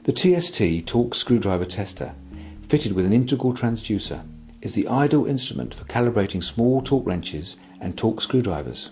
The TST torque screwdriver tester, fitted with an integral transducer, is the ideal instrument for calibrating small torque wrenches and torque screwdrivers.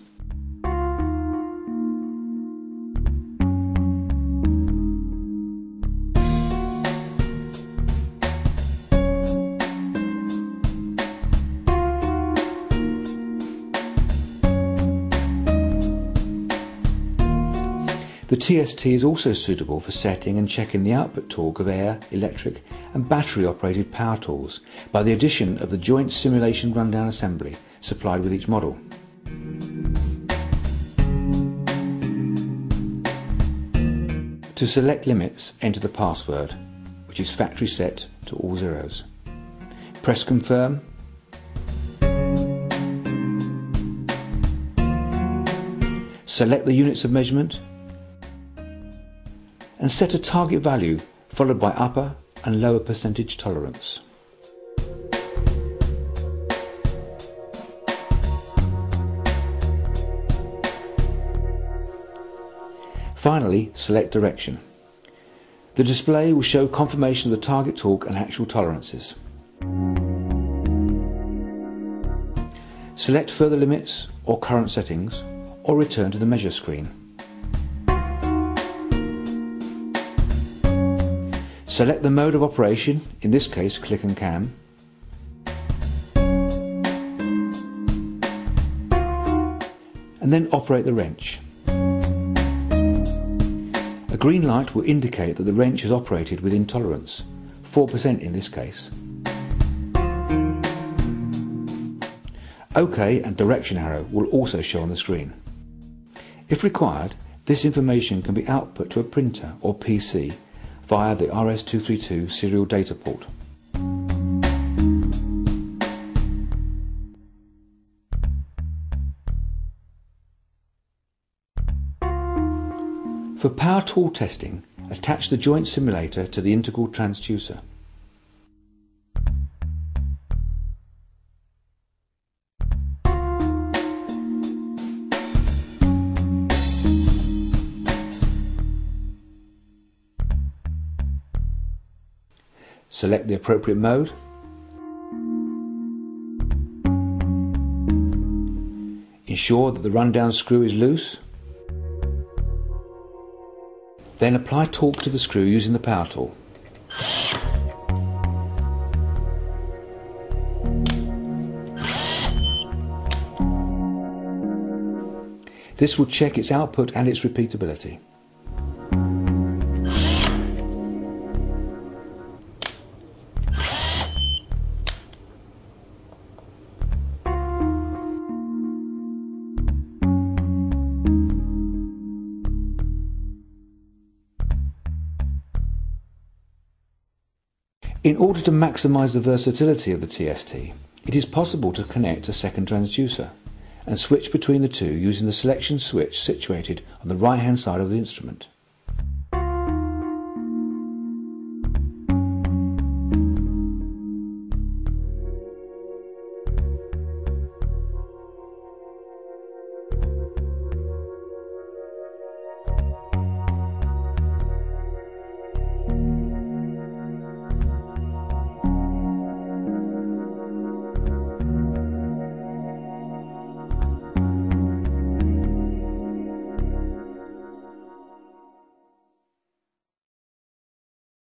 The TST is also suitable for setting and checking the output torque of air, electric and battery operated power tools by the addition of the joint simulation rundown assembly supplied with each model. To select limits, enter the password, which is factory set to all zeros. Press confirm. Select the units of measurement and set a target value followed by upper and lower percentage tolerance. Finally, select direction. The display will show confirmation of the target torque and actual tolerances. Select further limits or current settings, or return to the measure screen. Select the mode of operation, in this case click and cam. And then operate the wrench. A green light will indicate that the wrench is operated within tolerance, 4% in this case. OK and direction arrow will also show on the screen. If required, this information can be output to a printer or PC via the RS-232 serial data port. For power tool testing, attach the joint simulator to the integral transducer. Select the appropriate mode. Ensure that the rundown screw is loose. Then apply torque to the screw using the power tool. This will check its output and its repeatability. In order to maximise the versatility of the TST, it is possible to connect a second transducer and switch between the two using the selection switch situated on the right hand side of the instrument.